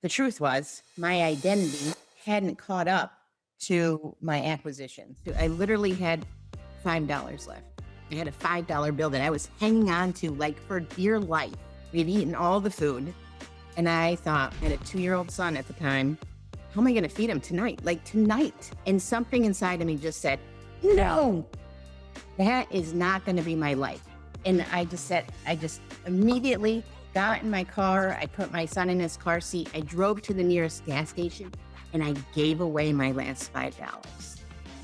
the truth was my identity hadn't caught up to my acquisition. So I literally had $5 left. I had a $5 bill that I was hanging on to like for dear life. We had eaten all the food. And I thought, I had a 2-year-old son at the time, how am I going to feed him tonight? Like tonight. And something inside of me just said, no, that is not going to be my life. And I just immediately got in my car. I put my son in his car seat. I drove to the nearest gas station and I gave away my last $5.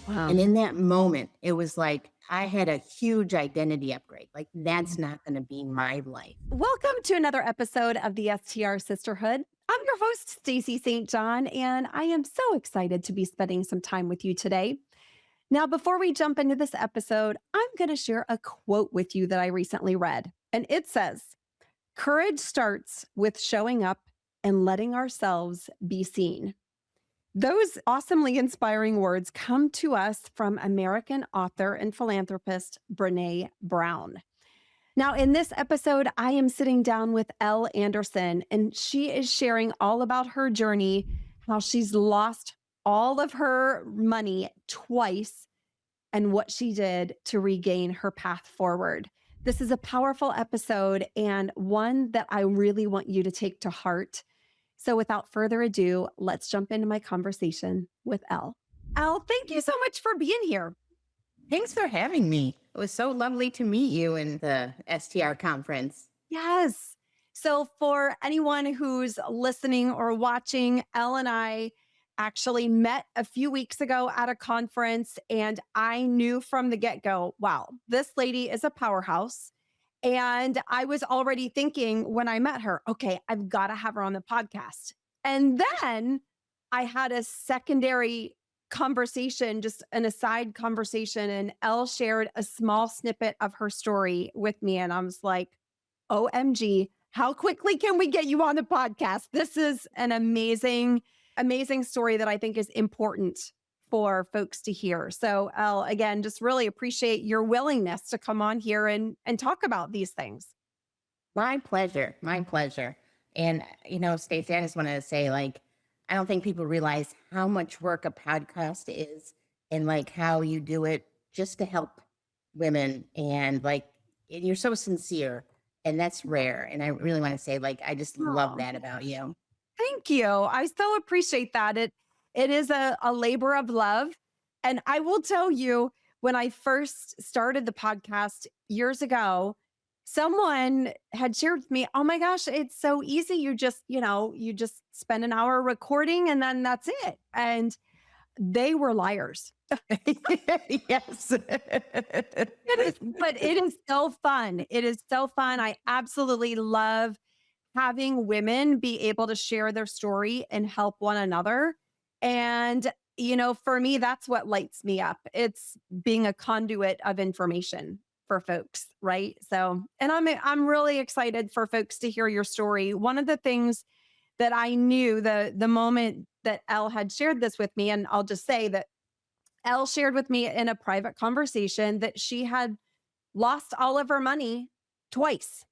Wow. And in that moment, it was like I had a huge identity upgrade. Like that's not going to be my life. Welcome to another episode of the STR Sisterhood. I'm your host, Stacey St. John, and I am so excited to be spending some time with you today. Now, before we jump into this episode, I'm going to share a quote with you that I recently read. And it says, "Courage starts with showing up and letting ourselves be seen." Those awesomely inspiring words come to us from American author and philanthropist Brené Brown. Now, in this episode, I am sitting down with Elle Anderson, and she is sharing all about her journey, how she's lost all of her money twice, and what she did to regain her path forward. This is a powerful episode and one that I really want you to take to heart. So without further ado, let's jump into my conversation with Elle. Elle, thank you so much for being here. Thanks for having me. It was so lovely to meet you in the STR conference. Yes. So for anyone who's listening or watching, Elle and I actually met a few weeks ago at a conference, and I knew from the get-go, wow, this lady is a powerhouse. And I was already thinking when I met her, okay, I've got to have her on the podcast. And then I had a secondary conversation, just an aside conversation, and Elle shared a small snippet of her story with me. And I was like, OMG, how quickly can we get you on the podcast? This is an amazing story that I think is important for folks to hear. So Elle, again, just really appreciate your willingness to come on here and talk about these things. My pleasure. My pleasure. And, Stacey, I just want to say, I don't think people realize how much work a podcast is and how you do it just to help women. And you're so sincere, and that's rare. And I really want to say, I just love that about you. Thank you. I so appreciate that. It is a labor of love. And I will tell you, when I first started the podcast years ago, someone had shared with me, oh my gosh, it's so easy. You just spend an hour recording and then that's it. And they were liars. Yes. But it is so fun. It is so fun. I absolutely love having women be able to share their story and help one another. And, for me, that's what lights me up. It's being a conduit of information for folks, right? So, and I'm really excited for folks to hear your story. One of the things that I knew the moment that Elle had shared this with me, and I'll just say that Elle shared with me in a private conversation that she had lost all of her money twice.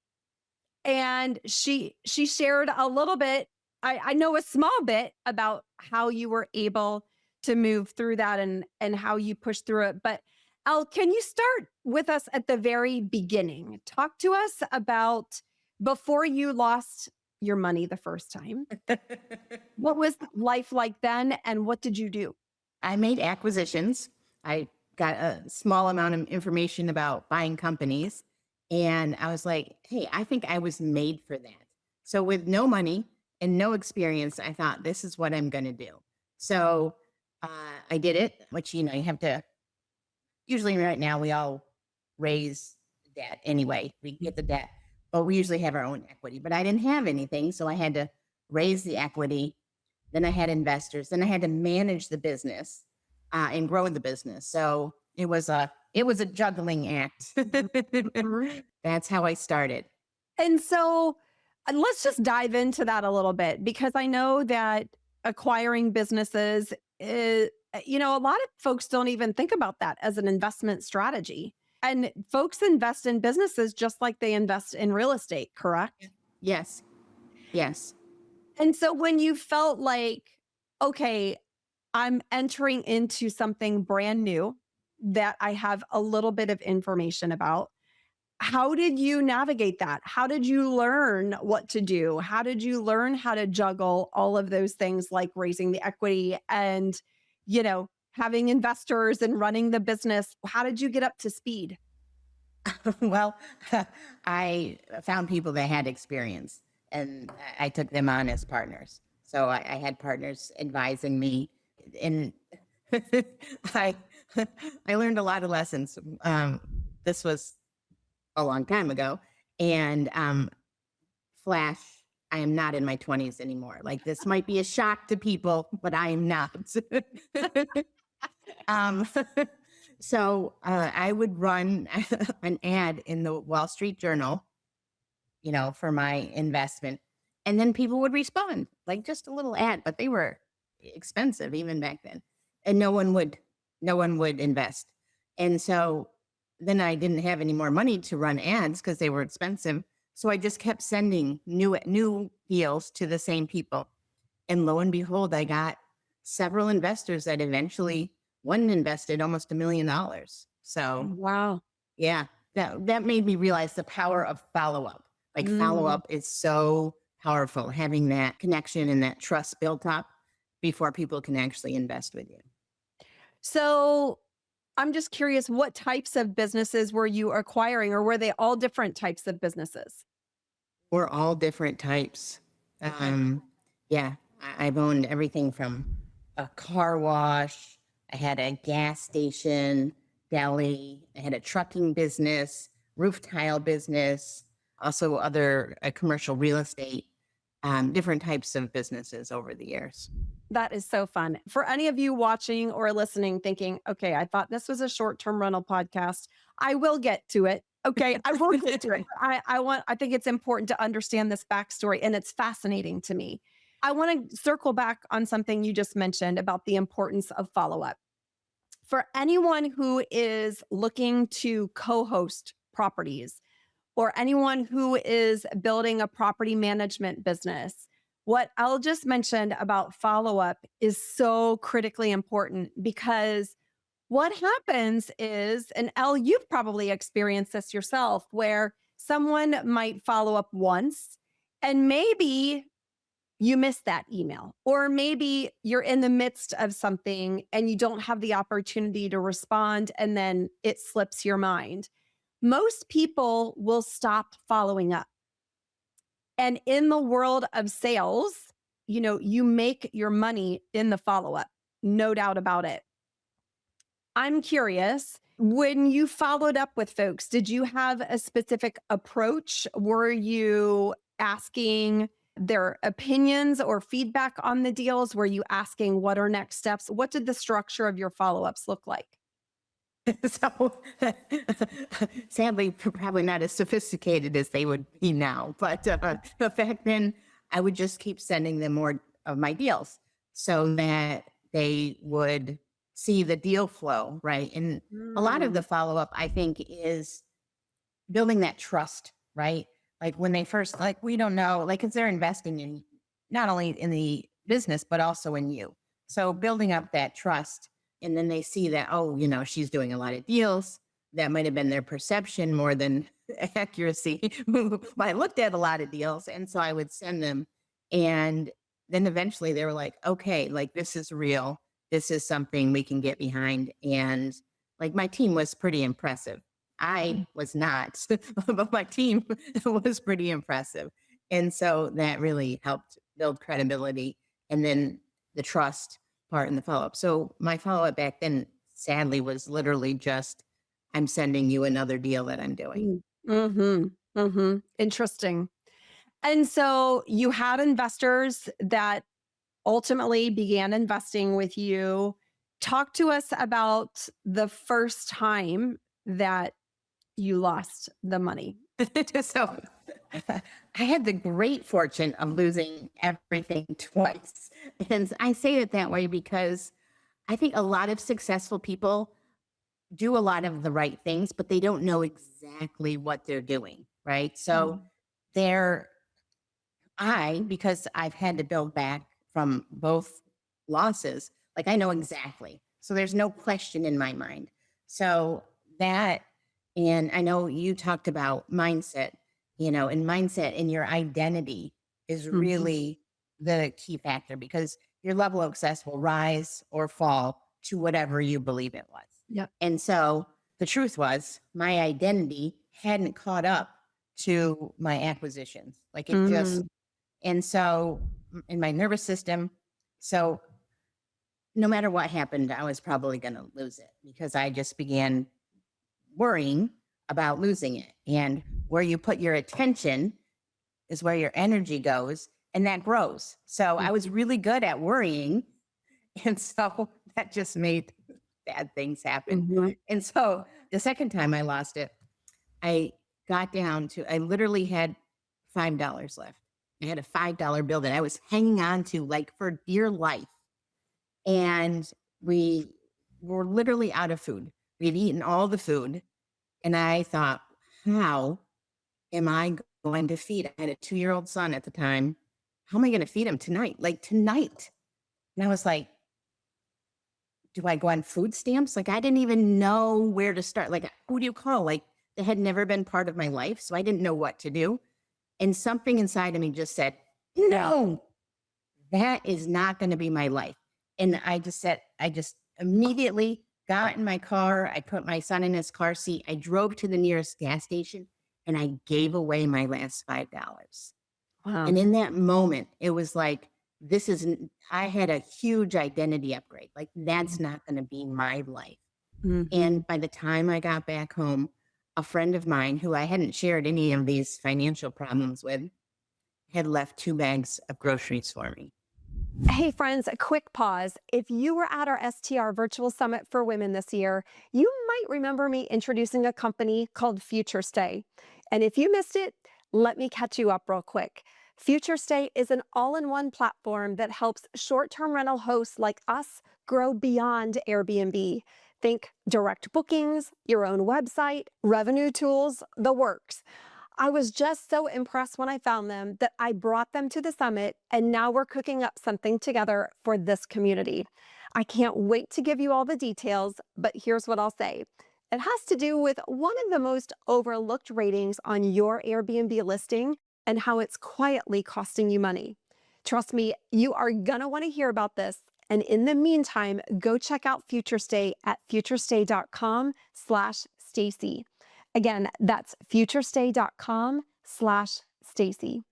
And she shared a little bit, I know a small bit about how you were able to move through that and how you pushed through it. But Elle, can you start with us at the very beginning? Talk to us about before you lost your money the first time. What was life like then, and what did you do? I made acquisitions. I got a small amount of information about buying companies. And I was like, hey, I think I was made for that. So with no money and no experience, I thought, this is what I'm going to do. So I did it, which, you have to, usually right now we all raise debt anyway. We get the debt, but we usually have our own equity. But I didn't have anything, so I had to raise the equity. Then I had investors. Then I had to manage the business and grow the business. So it was a juggling act. That's how I started. And so let's just dive into that a little bit, because I know that acquiring businesses, a lot of folks don't even think about that as an investment strategy. And folks invest in businesses just like they invest in real estate, correct? Yes. Yes. And so when you felt like, okay, I'm entering into something brand new that I have a little bit of information about, how did you navigate that? How did you learn what to do? How did you learn how to juggle all of those things like raising the equity and, having investors and running the business? How did you get up to speed? Well, I found people that had experience and I took them on as partners. So I had partners advising me and I I learned a lot of lessons. This was a long time ago. And flash, I am not in my 20s anymore. Like this might be a shock to people, but I am not. um, so I would run an ad in the Wall Street Journal, for my investment. And then people would respond, like just a little ad, but they were expensive even back then. And no one would invest. And so then I didn't have any more money to run ads because they were expensive. So I just kept sending new deals to the same people. And lo and behold, I got several investors that eventually one invested almost $1 million. So Wow. yeah, that made me realize the power of follow-up. Like Mm. follow-up is so powerful, having that connection and that trust built up before people can actually invest with you. So I'm just curious, what types of businesses were you acquiring, or were they all different types of businesses? We're all different types. Okay. Um, yeah, I've owned everything from a car wash. I had a gas station, deli. I had a trucking business, roof tile business, also other commercial real estate, different types of businesses over the years. That is so fun. For any of you watching or listening, thinking, okay, I thought this was a short term rental podcast. I will get to it. Okay, I will get to it. I think it's important to understand this backstory, and it's fascinating to me. I want to circle back on something you just mentioned about the importance of follow up. For anyone who is looking to co host properties, or anyone who is building a property management business, what Elle just mentioned about follow up is so critically important, because what happens is, and Elle, you've probably experienced this yourself, where someone might follow up once and maybe you missed that email, or maybe you're in the midst of something and you don't have the opportunity to respond and then it slips your mind. Most people will stop following up. And in the world of sales, you make your money in the follow up, no doubt about it. I'm curious, when you followed up with folks, did you have a specific approach? Were you asking their opinions or feedback on the deals? Were you asking what are next steps? What did the structure of your follow ups look like? So sadly, probably not as sophisticated as they would be now. But back then, I would just keep sending them more of my deals so that they would see the deal flow, right? And a lot of the Mm, follow up, I think, is building that trust, right? Like when they first, like, we don't know, like, because they're investing in not only in the business, but also in you. So building up that trust. And then they see that, oh, she's doing a lot of deals. That might have been their perception more than accuracy. I looked at a lot of deals. And so I would send them. And then eventually they were like, okay, like this is real. This is something we can get behind. And like my team was pretty impressive. I was not, but my team was pretty impressive. And so that really helped build credibility and then the trust part in the follow up. So my follow up back then, sadly, was literally just, I'm sending you another deal that I'm doing. mm, mhm, mhm. Interesting. And so you had investors that ultimately began investing with you. Talk to us about the first time that you lost the money. So I had the great fortune of losing everything twice. And I say it that way because I think a lot of successful people do a lot of the right things, but they don't know exactly what they're doing. Right. So Mm, they're because I've had to build back from both losses, like I know exactly. So there's no question in my mind. So that, and I know you talked about mindset, and mindset and your identity is Mhm. really the key factor because your level of success will rise or fall to whatever you believe it was. Yep. And so the truth was my identity hadn't caught up to my acquisitions. Like it just, Mm. and so in my nervous system, so no matter what happened, I was probably going to lose it because I just began worrying about losing it. And where you put your attention is where your energy goes and that grows. So I was really good at worrying. And so that just made bad things happen. Mhm. And so the second time I lost it, I got down to, I literally had $5 left. I had a $5 bill that I was hanging on to like for dear life. And we were literally out of food. We'd eaten all the food. And I thought, how am I going to feed? I had a 2-year-old son at the time. How am I going to feed him tonight? Like tonight. And I was like, do I go on food stamps? Like I didn't even know where to start. Like, who do you call? Like that had never been part of my life. So I didn't know what to do. And something inside of me just said, no, that is not going to be my life. And I just immediately got in my car. I put my son in his car seat. I drove to the nearest gas station and I gave away my last $5. Wow. And in that moment, it was like, I had a huge identity upgrade. Like, that's not going to be my life. Mhm. And by the time I got back home, a friend of mine who I hadn't shared any of these financial problems with had left 2 bags of groceries for me. Hey, friends, a quick pause. If you were at our STR Virtual Summit for Women this year, you might remember me introducing a company called Future Stay. And if you missed it, let me catch you up real quick. Future Stay is an all in one platform that helps short term rental hosts like us grow beyond Airbnb. Think direct bookings, your own website, revenue tools, the works. I was just so impressed when I found them that I brought them to the summit, and now we're cooking up something together for this community. I can't wait to give you all the details, but here's what I'll say. It has to do with one of the most overlooked ratings on your Airbnb listing and how it's quietly costing you money. Trust me, you are gonna want to hear about this. And in the meantime, go check out FutureStay at futurestay.com/Stacy. Again, that's futurestay.com/Stacy.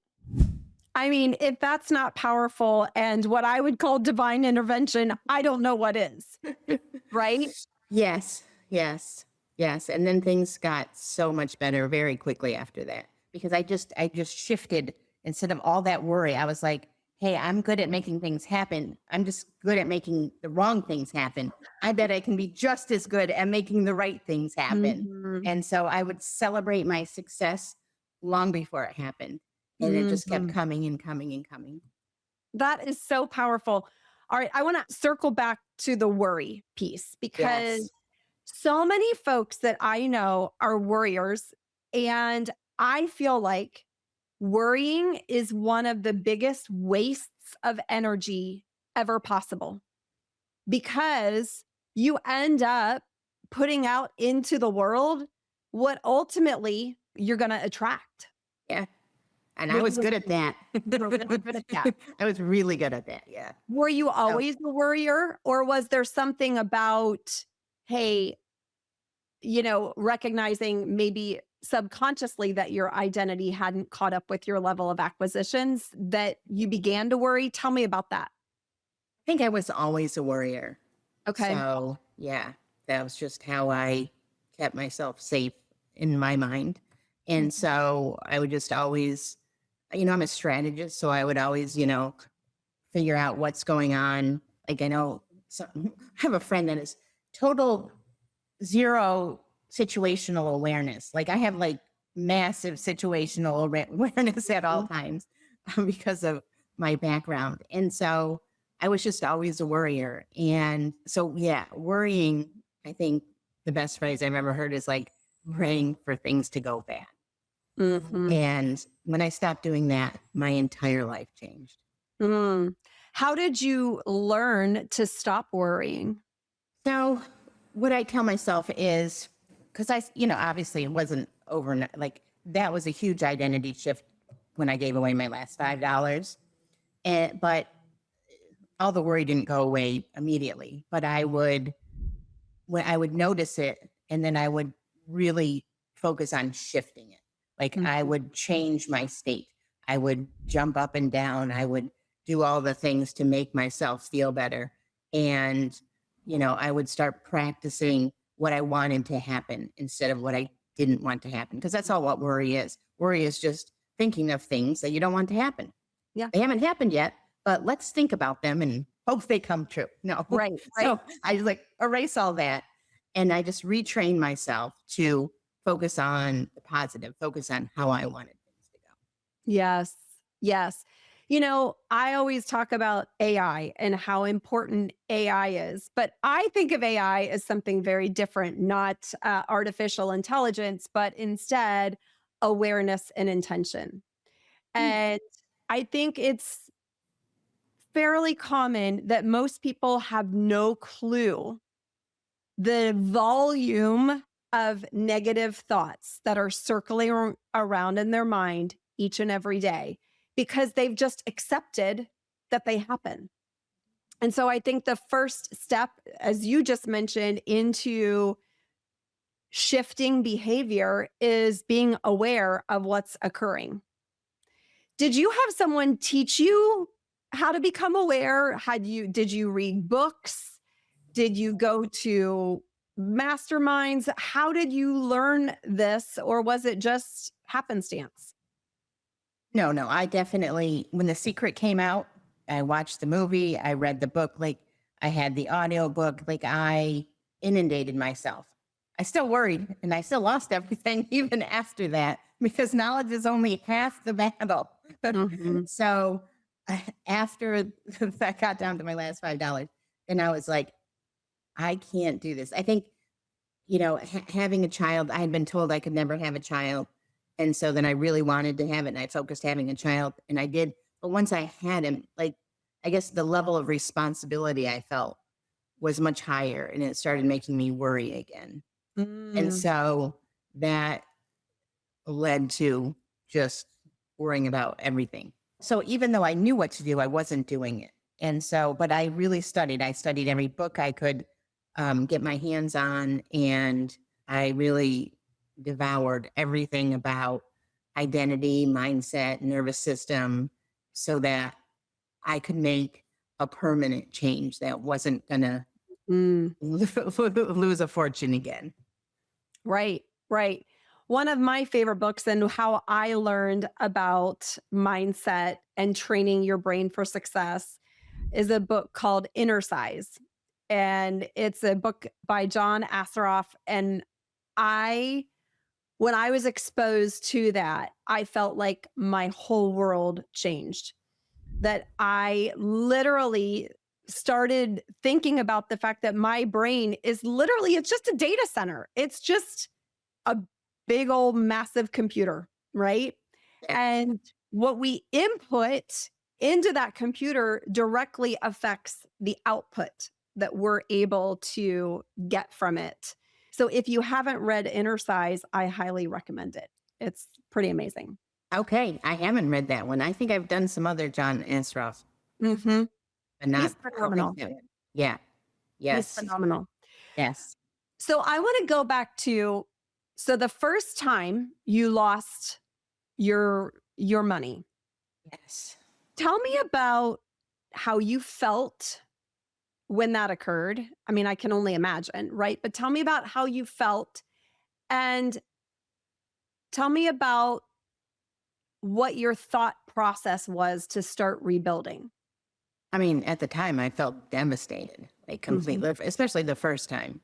I mean, if that's not powerful and what I would call divine intervention, I don't know what is, right? Yes, yes, yes. And then things got so much better very quickly after that because I just shifted instead of all that worry. I was like, hey, I'm good at making things happen. I'm just good at making the wrong things happen. I bet I can be just as good at making the right things happen. Mhm. And so I would celebrate my success long before it happened. And it just kept Mhm. coming and coming and coming. That is so powerful. All right, I want to circle back to the worry piece because Yes. so many folks that I know are worriers. And I feel like worrying is one of the biggest wastes of energy ever possible because you end up putting out into the world what ultimately you're going to attract. Yeah. And I Which was is good at that. you're really good at that. I was really good at that. Yeah. Were you So always a worrier, or was there something about, hey, recognizing maybe subconsciously that your identity hadn't caught up with your level of acquisitions that you began to worry? Tell me about that. I think I was always a worrier. Okay. So yeah, that was just how I kept myself safe in my mind. And so I would just always, I'm a strategist. So I would always, figure out what's going on. Like I know, so I have a friend that is total zero situational awareness. Like I have like massive situational awareness at all Mhm. times because of my background. And so I was just always a worrier. And so, yeah, worrying, I think the best phrase I've ever heard is like praying for things to go bad. Hmm. And when I stopped doing that, my entire life changed. Mm. How did you learn to stop worrying? So, what I tell myself is because obviously it wasn't overnight. Like, that was a huge identity shift when I gave away my last $5. But all the worry didn't go away immediately. But when I would notice it, and then I would really focus on shifting it. Like, I Mhm. would change my state. I would jump up and down. I would do all the things to make myself feel better. And, I would start practicing what I wanted to happen instead of what I didn't want to happen. Because that's all what worry is. Worry is just thinking of things that you don't want to happen. Yeah. They haven't happened yet, but let's think about them and hope they come true. No. Right. Right. So I like erase all that, and I just retrain myself to focus on the positive, focus on how I wanted things to go. Yes. Yes. I always talk about AI and how important AI is, but I think of AI as something very different, not artificial intelligence, but instead awareness and intention. Mm. And I think it's fairly common that most people have no clue the volume of negative thoughts that are circling around in their mind each and every day because they've just accepted that they happen. And so I think the first step, as you just mentioned, into shifting behavior is being aware of what's occurring. Did you have someone teach you how to become aware? Did you read books? Did you go to masterminds? How did you learn this, or was it just happenstance? No, no, I definitely, when The Secret came out, I watched the movie, I read the book, like I had the audio book, like I inundated myself. I still worried and I still lost everything even after that because knowledge is only half the battle. Mhm. So after I got down to my last $5, then I was like, I can't do this. I think, having a child, I had been told I could never have a child. And so then I really wanted to have it and I focused having a child and I did. But once I had him, like, I guess the level of responsibility I felt was much higher and it started making me worry again. And Mm. so that led to just worrying about everything. So even though I knew what to do, I wasn't doing it. And so, but I really studied. I studied every book I could get my hands on, and I really devoured everything about identity, mindset, nervous system, so that I could make a permanent change that wasn't going to Mm. lose a fortune again. Right, right. One of my favorite books and how I learned about mindset and training your brain for success is a book called Inner Size. And it's a book by John Assaraf. And I when I was exposed to that, I felt like my whole world changed. That I literally started thinking about the fact that my brain is literally, it's just a data center. It's just a big old massive computer, right? Yeah. And what we input into that computer directly affects the output that we're able to get from it. So if you haven't read Inner Size, I highly recommend it. It's pretty amazing. Okay, I haven't read that one. I think I've done some other John Asroff, Mhm. but not. He's I don't think phenomenal. so. Yeah. He's Yes. phenomenal. Yes. So I want to go back to the first time you lost your money. Yes. Tell me about how you felt when that occurred. I mean, I can only imagine, right? But tell me about how you felt and tell me about what your thought process was to start rebuilding. I mean, at the time, I felt devastated, like Mhm. completely, especially the first time.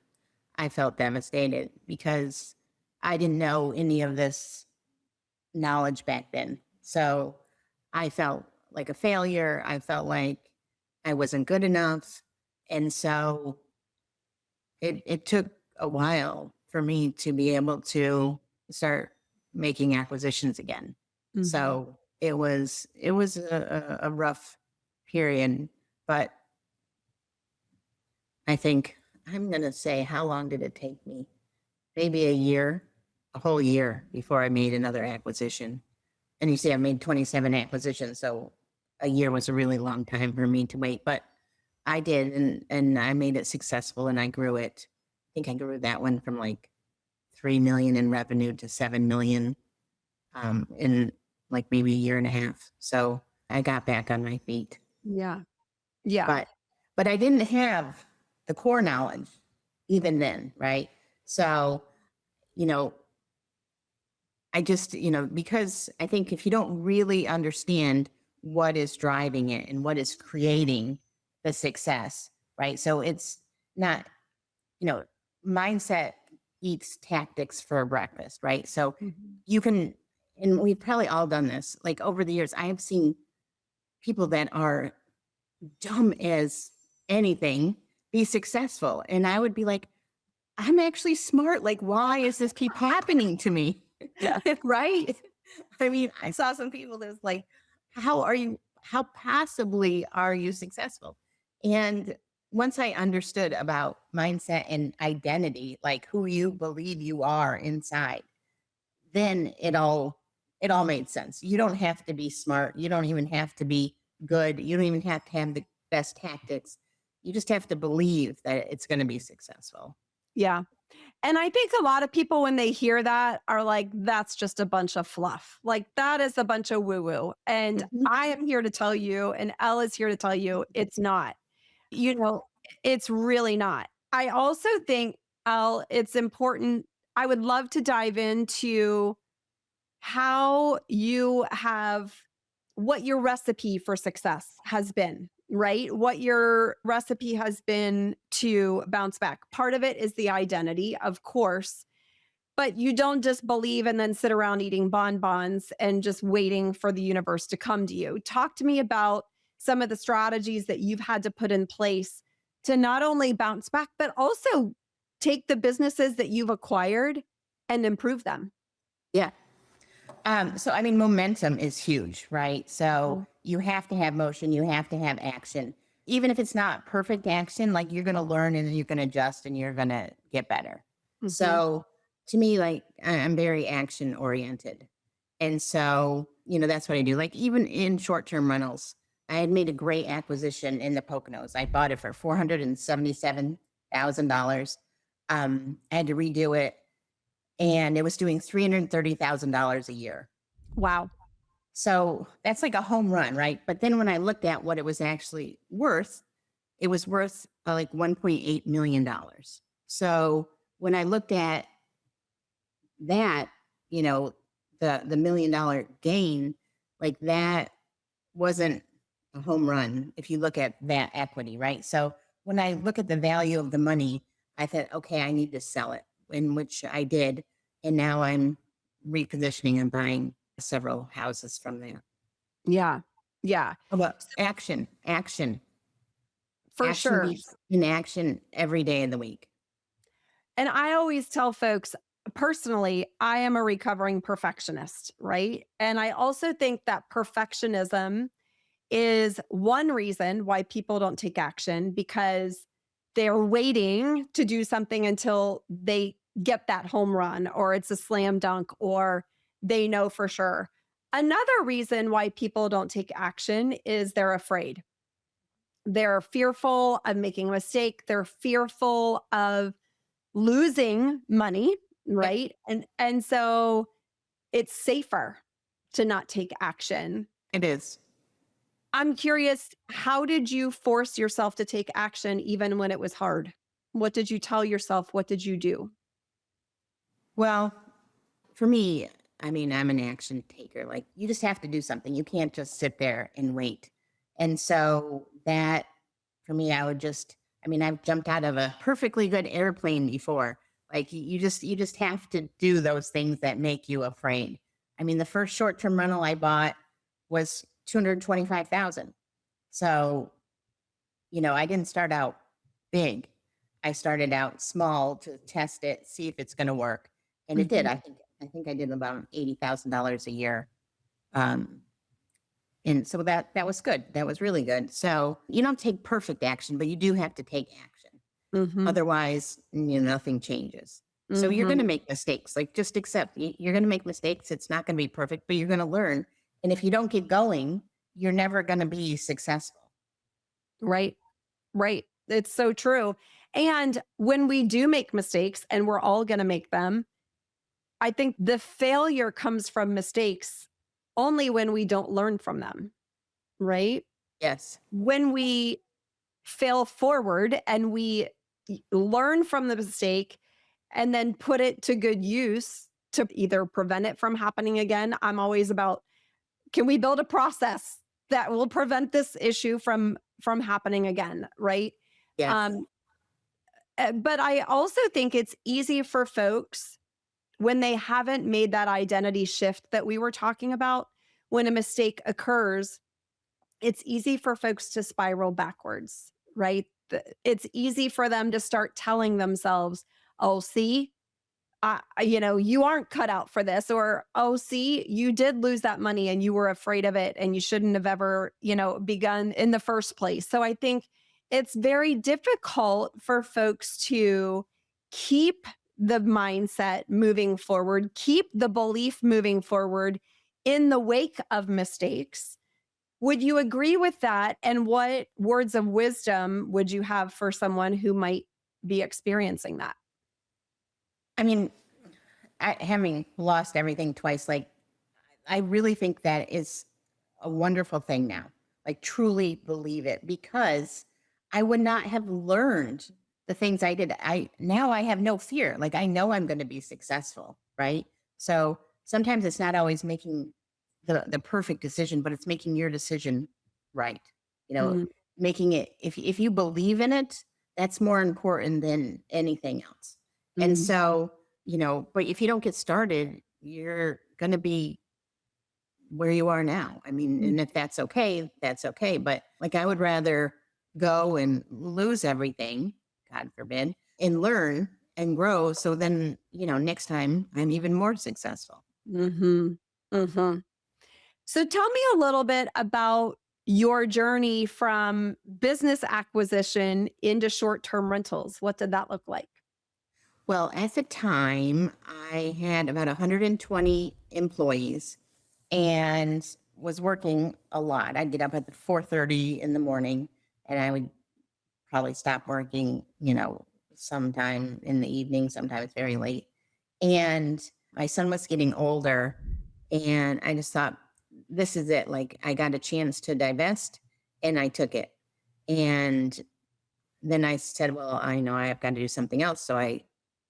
I felt devastated because I didn't know any of this knowledge back then. So I felt like a failure. I felt like I wasn't good enough. And so it took a while for me to be able to start making acquisitions again. Mhm. So it was a rough period, but I think I'm going to say, how long did it take me? Maybe a year, a whole year before I made another acquisition. And you see, I made 27 acquisitions. So a year was a really long time for me to wait, but I did. And I made it successful and I grew it. I think I grew that one from like 3 million in revenue to 7 million in like maybe a year and a half. So I got back on my feet, Yeah. Yeah. but, but I didn't have the core knowledge even then. Right. So, you know, I just, because I think if you don't really understand what is driving it and what is creating the success, right? So it's not, you know, mindset eats tactics for breakfast, right? So Mhm. you can, and we've probably all done this, like over the years, I have seen people that are dumb as anything be successful. And I would be like, I'm actually smart. Like, why is this keep happening to me? Yeah. Right? I mean, I saw some people that was like, how possibly are you successful? And once I understood about mindset and identity, like who you believe you are inside, then it all made sense. You don't have to be smart. You don't even have to be good. You don't even have to have the best tactics. You just have to believe that it's going to be successful. Yeah. And I think a lot of people, when they hear that, are like, that's just a bunch of fluff. Like, that is a bunch of woo woo. And Mhm. I am here to tell you, and Elle is here to tell you, it's not. You know, it's really not. I also think, Elle, it's important. I would love to dive into how you have what your recipe for success has been, right? What your recipe has been to bounce back. Part of it is the identity, of course, but you don't just believe and then sit around eating bonbons and just waiting for the universe to come to you. Talk to me about some of the strategies that you've had to put in place to not only bounce back, but also take the businesses that you've acquired and improve them. Yeah. So I mean, momentum is huge, right? So Mhm. you have to have motion, you have to have action. Even if it's not perfect action, like you're gonna learn and you're gonna adjust and you're gonna get better. Mhm. So to me, like I'm very action oriented. And so, that's what I do. Like even in short-term rentals, I had made a great acquisition in the Poconos. I bought it for $477,000. I had to redo it and it was doing $330,000 a year. Wow. So that's like a home run, right? But then when I looked at what it was actually worth, it was worth like $1.8 million. So when I looked at that, you know, the $1 million gain, like that wasn't a home run if you look at that equity, right? So when I look at the value of the money, I thought, okay, I need to sell it, in which I did. And now I'm repositioning and buying several houses from there. Yeah. Yeah. How about action? For Action sure. beats inaction every day of the week. And I always tell folks, personally, I am a recovering perfectionist, right? And I also think that perfectionism is one reason why people don't take action because they're waiting to do something until they get that home run or it's a slam dunk or they know for sure. Another reason why people don't take action is they're afraid. They're fearful of making a mistake. They're fearful of losing money, Yep, right? And so it's safer to not take action. it is. I'm curious, how did you force yourself to take action even when it was hard? What did you tell yourself? What did you do? Well, for me, I mean, I'm an action taker. Like, you just have to do something. You can't just sit there and wait. And so that, for me, I mean, I've jumped out of a perfectly good airplane before. Like, you just have to do those things that make you afraid. I mean, the first short-term rental I bought was 225,000. So, I didn't start out big. I started out small to test it, see if it's going to work. And it did. Mhm. I think I think I did about $80,000 a year. Um, and so that was good. That was really good. So you don't take perfect action, but you do have to take action. Mm-hmm. Otherwise, nothing changes. So you're going Mm-hmm. to make mistakes. Like just accept you're going to make mistakes. It's not going to be perfect, but you're going to learn. And if you don't get going, you're never going to be successful. Right. Right. It's so true. And when we do make mistakes, and we're all going to make them, I think the failure comes from mistakes only when we don't learn from them. Right. Yes. When we fail forward and we learn from the mistake and then put it to good use to either prevent it from happening again. I'm always about, can we build a process that will prevent this issue from happening again, right? Yes. Um, but I also think it's easy for folks when they haven't made that identity shift that we were talking about. When a mistake occurs, it's easy for folks to spiral backwards, right? It's easy for them to start telling themselves, oh, see, you aren't cut out for this, or, oh, see, you did lose that money and you were afraid of it and you shouldn't have ever, begun in the first place. So I think it's very difficult for folks to keep the mindset moving forward, keep the belief moving forward in the wake of mistakes. Would you agree with that? And what words of wisdom would you have for someone who might be experiencing that? I mean, having lost everything twice, like I really think that is a wonderful thing now. Like truly believe it because I would not have learned the things I did. I have no fear. Like I know I'm going to be successful, right? So sometimes it's not always making the perfect decision, but it's making your decision right. You know, Mm, making it if you believe in it, that's more important than anything else. And mm, so, but if you don't get started, you're going to be where you are now. I mean, mm, and if that's okay, that's okay. But like, I would rather go and lose everything, God forbid, and learn and grow. So then, next time I'm even more successful. mhm, mhm. So tell me a little bit about your journey from business acquisition into short-term rentals. What did that look like? Well, at the time, I had about 120 employees and was working a lot. I'd get up at 4:30 in the morning and I would probably stop working, sometime in the evening, sometimes very late. And my son was getting older, and I just thought, this is it. Like, I got a chance to divest, and I took it. And then I said, well, I know I have got to do something else. So I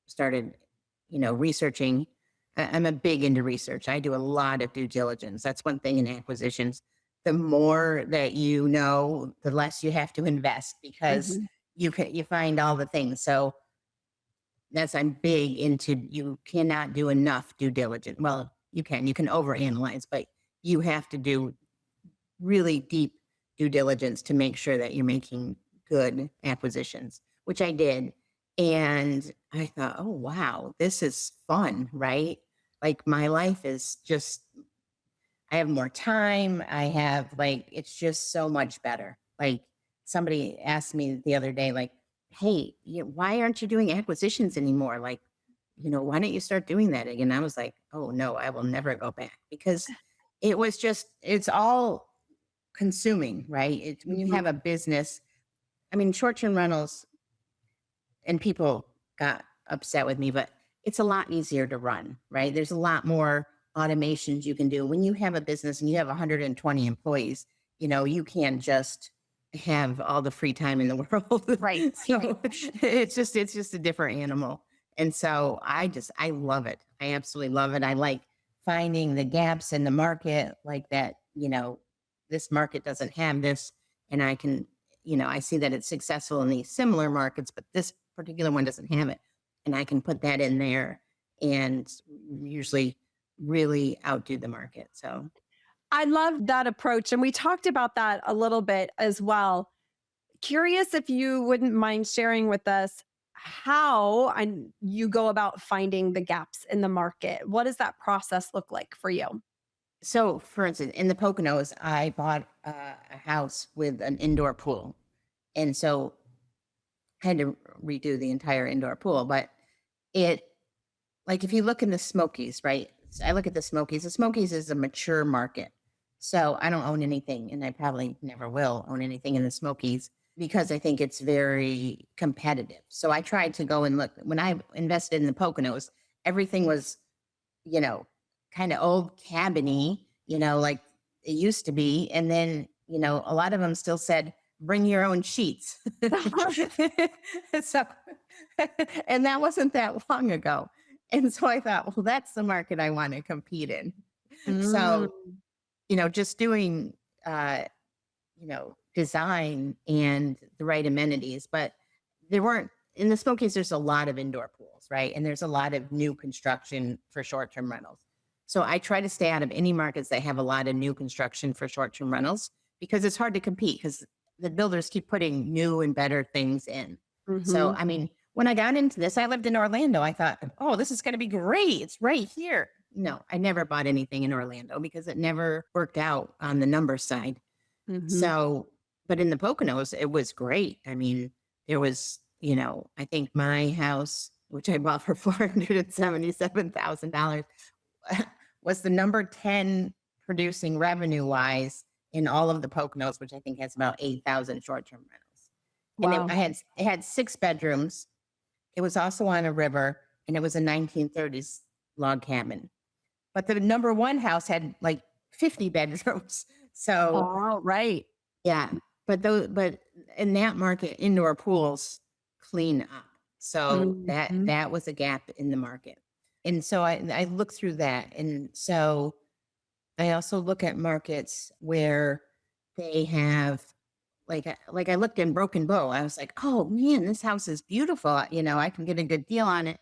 started, researching. I'm a big into research. I do a lot of due diligence. That's one thing in acquisitions. The more that you know, the less you have to invest because Mhm, you find all the things. So I'm big into you cannot do enough due diligence. Well, you can overanalyze, but you have to do really deep due diligence to make sure that you're making good acquisitions, which I did. And I thought, oh, wow, this is fun, right? Like my life is just, I have more time. I have it's just so much better. Like somebody asked me the other day, like, hey, why aren't you doing acquisitions anymore? Like, why don't you start doing that again? I was like, oh, no, I will never go back because it's all consuming, right? It's when you mhm, have a business. I mean, short-term rentals and people got upset with me, but it's a lot easier to run, right? There's a lot more automations you can do. When you have a business and you have 120 employees, you can't just have all the free time in the world. right, right. So it's just a different animal. And so I love it. I absolutely love it. I like finding the gaps in the market like that, this market doesn't have this and I can I see that it's successful in these similar markets, but this particular one doesn't have it. And I can put that in there and usually really outdo the market. So, I love that approach, and we talked about that a little bit as well. Curious if you wouldn't mind sharing with us how and you go about finding the gaps in the market. What does that process look like for you? So, for instance, in the Poconos, I bought a house with an indoor pool. And so I had to redo the entire indoor pool. But it, like, if you look in the Smokies, right? I look at the Smokies. The Smokies is a mature market. So I don't own anything, and I probably never will own anything in the Smokies because I think it's very competitive. So I tried to go and look. When I invested in the Poconos, everything was, you know, kind of old cabiny, like it used to be. And then, a lot of them still said, bring your own sheets. So, and that wasn't that long ago. And so I thought, well, that's the market I want to compete in. Mm, So, just doing, uh, design and the right amenities, but there weren't in the Smokies, there's a lot of indoor pools, right? And there's a lot of new construction for short-term rentals. So I try to stay out of any markets that have a lot of new construction for short-term rentals because it's hard to compete because the builders keep putting new and better things in. So, mhm. I mean, when I got into this, I lived in Orlando. I thought, oh, this is going to be great. It's right here. No, I never bought anything in Orlando because it never worked out on the number side. Mhm. So, but in the Poconos, it was great. I mean, there was, I think my house, which I bought for $477,000, was the number 10 producing revenue wise in all of the Poconos, which I think has about 8,000 short term rentals. And Wow. it had 6 bedrooms. It was also on a river, and it was a 1930s log cabin. But the number one house had like 50 bedrooms. So Oh, right. yeah, but in that market, indoor pools clean up. So Mhm. that was a gap in the market. And so I look through that. And so I also look at markets where they have like I looked in Broken Bow. I was like, "Oh man, this house is beautiful. I can get a good deal on it."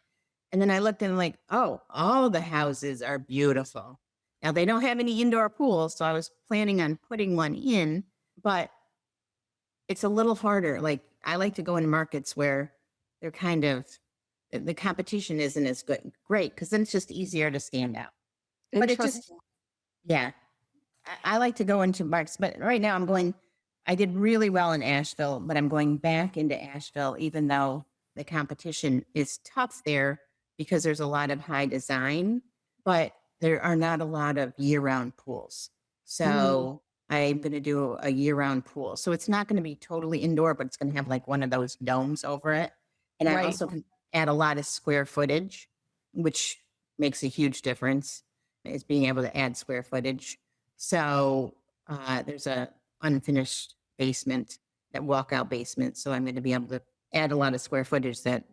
And then I looked and like, "Oh, all the houses are beautiful." Now they don't have any indoor pools, so I was planning on putting one in, but it's a little harder. Like, I like to go in markets where they're kind of the competition isn't as great, because then it's just easier to stand out. But it just Interesting. yeah, I like to go into markets, but right now I did really well in Asheville, but I'm going back into Asheville, even though the competition is tough there because there's a lot of high design, but there are not a lot of year-round pools. Mm, So I'm going to do a year-round pool. So it's not going to be totally indoor, but it's going to have like one of those domes over it. And I right. also can add a lot of square footage, which makes a huge difference, is being able to add square footage. So there's a unfinished basement, that walkout basement. So I'm going to be able to add a lot of square footage that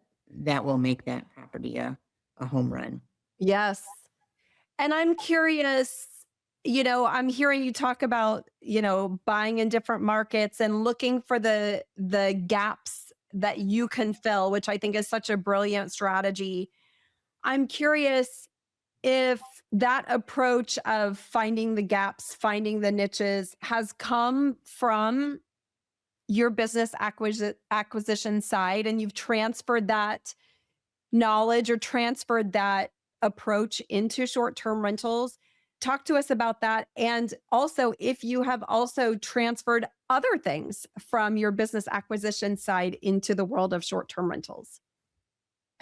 will make that property a home run. Yes. And I'm curious, I'm hearing you talk about, buying in different markets and looking for the gaps that you can fill, which I think is such a brilliant strategy. I'm curious if that approach of finding the gaps, finding the niches has come from your business acquisition side and you've transferred that knowledge or transferred that approach into short-term rentals. Talk to us about that. And also, if you have also transferred other things from your business acquisition side into the world of short-term rentals.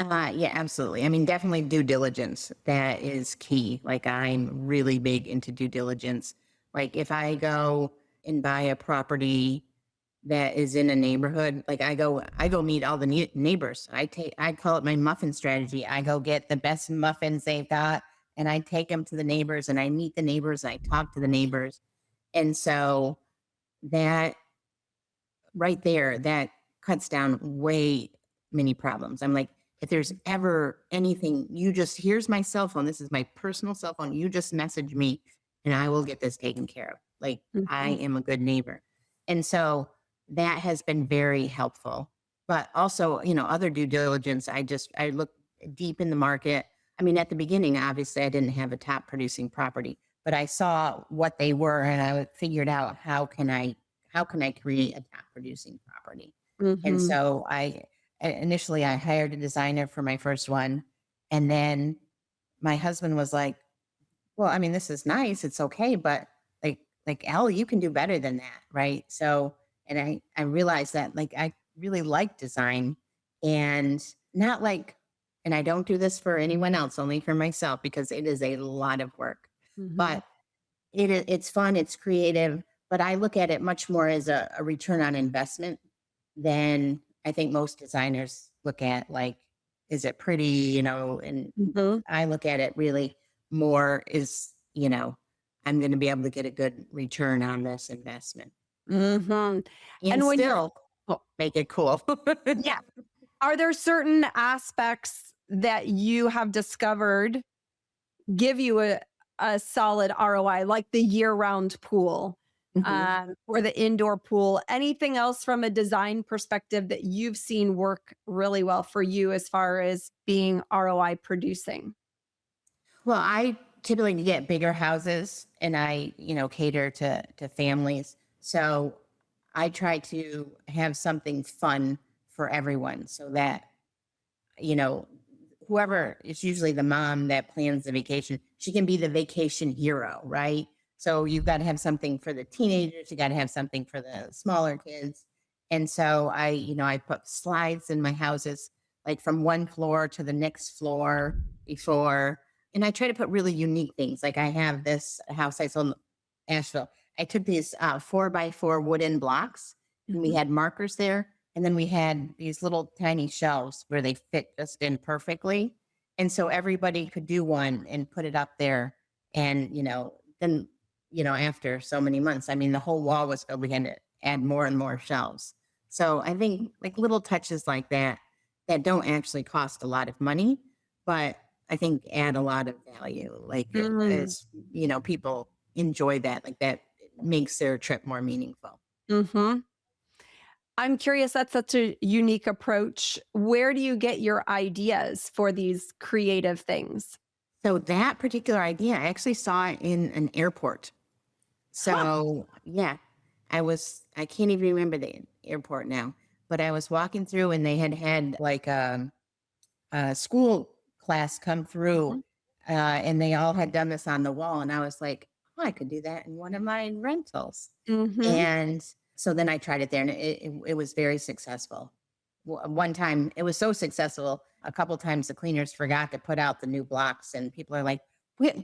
Yeah, absolutely. I mean, definitely due diligence. That is key. Like, I'm really big into due diligence. Like, if I go and buy a property that is in a neighborhood, like I go meet all the neighbors. I call it my muffin strategy. I go get the best muffins they've got, and I take them to the neighbors, and I meet the neighbors, and I talk to the neighbors. And so that right there, that cuts down way many problems. I'm like, if there's ever anything, here's my cell phone. This is my personal cell phone. You just message me and I will get this taken care of. Like, I Mhm. am a good neighbor. And so that has been very helpful. But also, other due diligence, I look deep in the market. I mean, at the beginning, obviously I didn't have a top producing property, but I saw what they were, and I figured out how can I create a top producing property. And Mhm. so initially I hired a designer for my first one. And then my husband was like, well, I mean, this is nice. It's okay. But like Elle, you can do better than that. Right. So, and I realized that like, I really like design and not like, and I don't do this for anyone else, only for myself because it is a lot of work, Mhm. but it's fun. It's creative, but I look at it much more as a return on investment than I think most designers look at. Like, is it pretty, and Mhm. I look at it really more is, I'm going to be able to get a good return on this investment Mhm. and And when you're still oh, make it cool. yeah. Are there certain aspects that you have discovered give you a solid ROI, like the year-round pool, Mhm. or the indoor pool? Anything else from a design perspective that you've seen work really well for you as far as being ROI producing? Well, I typically get bigger houses and I, cater to families. So I try to have something fun for everyone so that, you know, whoever it's usually the mom that plans the vacation, she can be the vacation hero, right? So you've got to have something for the teenagers, you got to have something for the smaller kids. And so I put slides in my houses, like from one floor to the next floor before. And I try to put really unique things. Like I have this house I sold in Asheville. I took these 4x4 wooden blocks and we Mhm. had markers there. And then we had these little tiny shelves where they fit just in perfectly. And so everybody could do one and put it up there. And, then, after so many months, I mean, the whole wall was filled. We had to add more and more shelves. So I think like little touches like that, that don't actually cost a lot of money, but I think add a lot of value. Like Mm. as, people enjoy that, like that makes their trip more meaningful. Mhm. I'm curious, that's such a unique approach. Where do you get your ideas for these creative things? So that particular idea, I actually saw it in an airport. Huh. So yeah, I can't even remember the airport now, but I was walking through and they had like a school class come through, Mhm. and they all had done this on the wall. And I was like, oh, I could do that in one of my rentals. Mhm. And so then I tried it there and it was very successful. One time it was so successful, a couple times the cleaners forgot to put out the new blocks and people are like,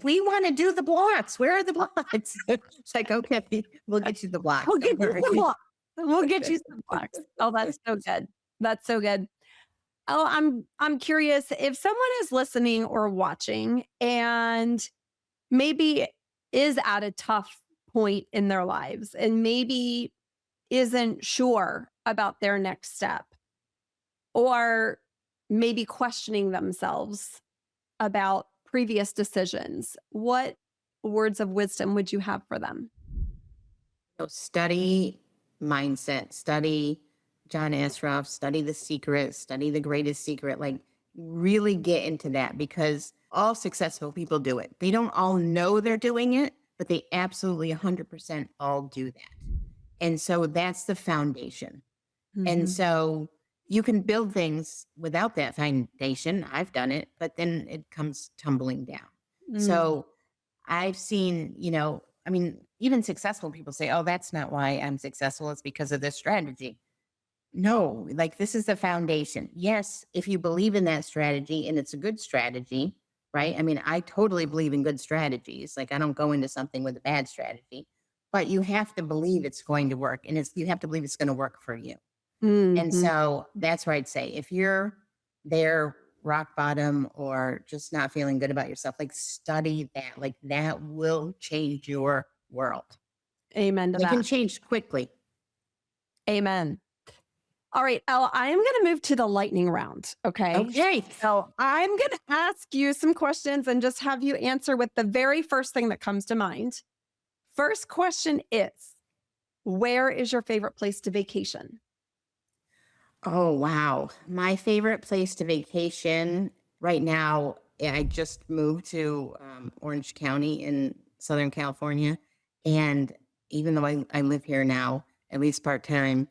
we want to do the blocks. Where are the blocks? It's like, okay, we'll get you the blocks. We'll Don't get you some worry. blocks. We'll get you some blocks. Oh, that's so good. That's so good. Oh, I'm curious if someone is listening or watching and maybe is at a tough point in their lives and maybe isn't sure about their next step or maybe questioning themselves about previous decisions. What words of wisdom would you have for them? So study mindset, study John Asroff, study The Secret, study The Greatest Secret. Like, really get into that because all successful people do it. They don't all know they're doing it, but they absolutely 100% all do that. And so that's the foundation. And Mhm. so you can build things without that foundation. I've done it, but then it comes tumbling down. Mm. So I've seen, I mean, even successful people say, oh, that's not why I'm successful. It's because of this strategy. No, like this is the foundation. Yes, if you believe in that strategy and it's a good strategy, right? I mean, I totally believe in good strategies. Like I don't go into something with a bad strategy, but you have to believe it's going to work and you have to believe it's going to work for you. And Mhm. so that's where I'd say if you're there rock bottom or just not feeling good about yourself, like study that. Like that will change your world. Amen to And it can that. change quickly. Amen. All right, Elle, I am going to move to the lightning round. Okay. Okay. So I'm going to ask you some questions and just have you answer with the very first thing that comes to mind. First question is, where is your favorite place to vacation? Oh, wow. My favorite place to vacation right now, I just moved to Orange County in Southern California. And even though I live here now, at least part time,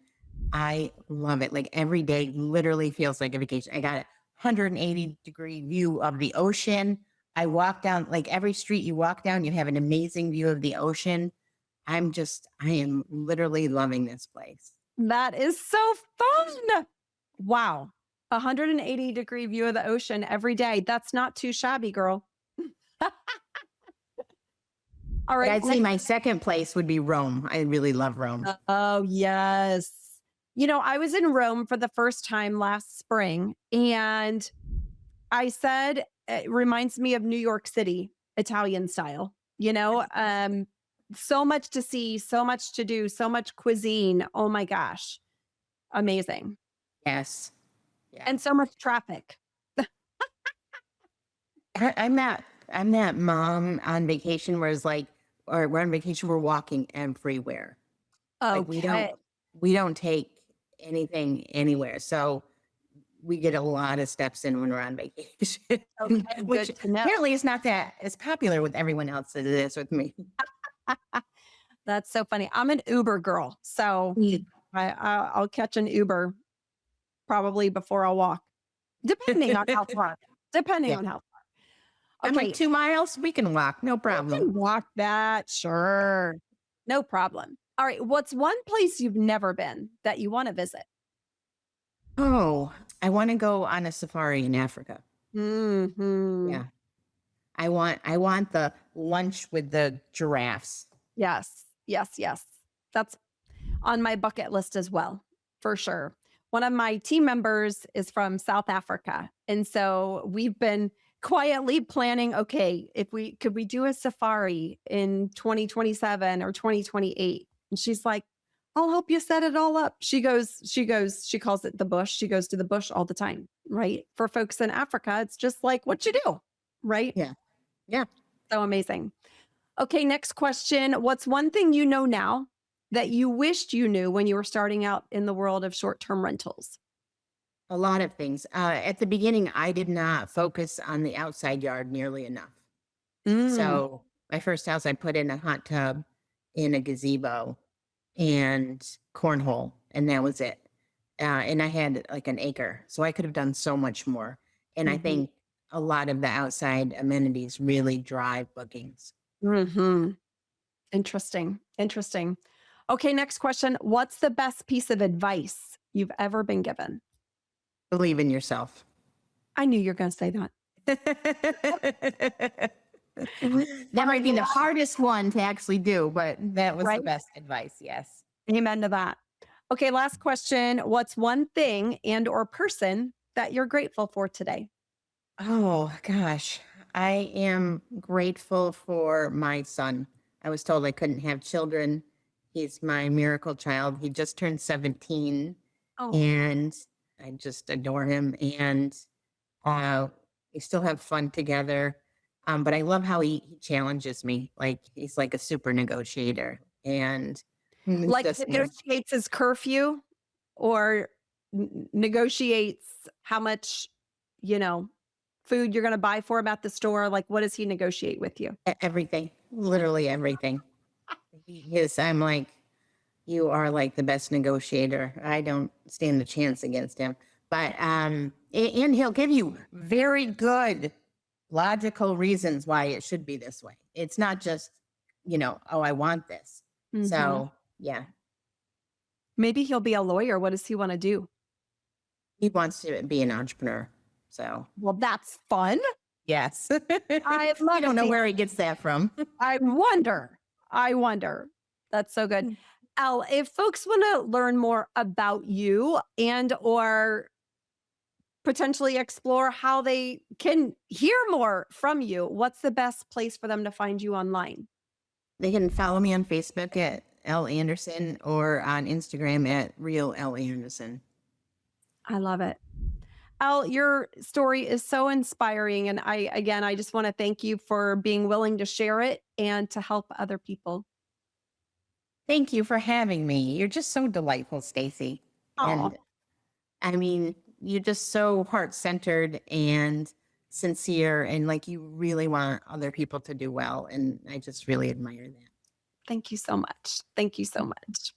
I love it. Like every day literally feels like a vacation. I got a 180-degree view of the ocean. I walk down like every street you walk down, you have an amazing view of the ocean. I am literally loving this place. That is so fun. Wow. 180-degree view of the ocean every day. That's not too shabby, girl. All But right. I'd say my second place would be Rome. I really love Rome. Oh, yes. I was in Rome for the first time last spring, and I said it reminds me of New York City, Italian style, so much to see, so much to do, so much cuisine. Oh my gosh. Amazing. Yes. Yeah. And so much traffic. I'm that mom on vacation where it's like, or we're on vacation, we're walking everywhere. Like Okay. we don't take anything anywhere. So we get a lot of steps in when we're on vacation, Okay. which Good to know. apparently is not that as popular with everyone else as it is with me. That's so funny. I'm an Uber girl, so Mm. I'll catch an Uber probably before I walk, depending on how far. Depending Yeah. on how far. I'm like Okay, 2 miles, we can walk, no you problem. can walk that, sure, no problem. All right, what's one place you've never been that you want to visit? Oh, I want to go on a safari in Africa. Hmm. Yeah. I want the lunch with the giraffes. Yes, yes, yes. That's on my bucket list as well, for sure. One of my team members is from South Africa. And so we've been quietly planning, okay, if we could we do a safari in 2027 or 2028? And she's like, I'll help you set it all up. She calls it the bush. She goes to the bush all the time, right? For folks in Africa, it's just like what you do, right? Yeah. Yeah. So amazing. Okay, next question. What's one thing you know now that you wished you knew when you were starting out in the world of short term rentals? A lot of things. At the beginning, I did not focus on the outside yard nearly enough. Mm, So my first house, I put in a hot tub in a gazebo and cornhole, and that was it. And I had like an acre, so I could have done so much more. And I hmm think a lot of the outside amenities really drive bookings. hmm Interesting. Interesting. Okay, next question. What's the best piece of advice you've ever been given? Believe in yourself. I knew you were going to say that. That might be the hardest one to actually do, but that was the Right? best advice. Yes. Amen to that. Okay, last question. What's one thing and or person that you're grateful for today? Oh gosh, I am grateful for my son. I was told I couldn't have children. He's my miracle child. He just turned 17 Oh, and I just adore him. And uh, we still have fun together. But I love how he challenges me. Like he's like a super negotiator. And it's like just, negotiates his curfew or negotiates how much, you know, food you're going to buy for him at the store? Like, what does he negotiate with you? everything, literally everything. I'm like, you are like the best negotiator. I don't stand a chance against him. But and he'll give you very good logical reasons why it should be this way. It's not just, oh, I want this. Mhm. So yeah, Maybe he'll be a lawyer. What does he want to do? he wants to be an entrepreneur. So Well, that's fun. yes. I I love don't know seeing. where he gets that from. I wonder. I wonder. That's so good. Elle, if folks want to learn more about you and or potentially explore how they can hear more from you, what's the best place for them to find you online? They can follow me on Facebook at Elle Anderson or on Instagram at Real Elle Anderson. I love it. Elle, your story is so inspiring. And I just want to thank you for being willing to share it and to help other people. Thank you for having me. You're just so delightful, Stacy. Oh, And I mean, you're just so heart-centered and sincere and like you really want other people to do well. And I just really admire that. thank you so much. Thank you so much.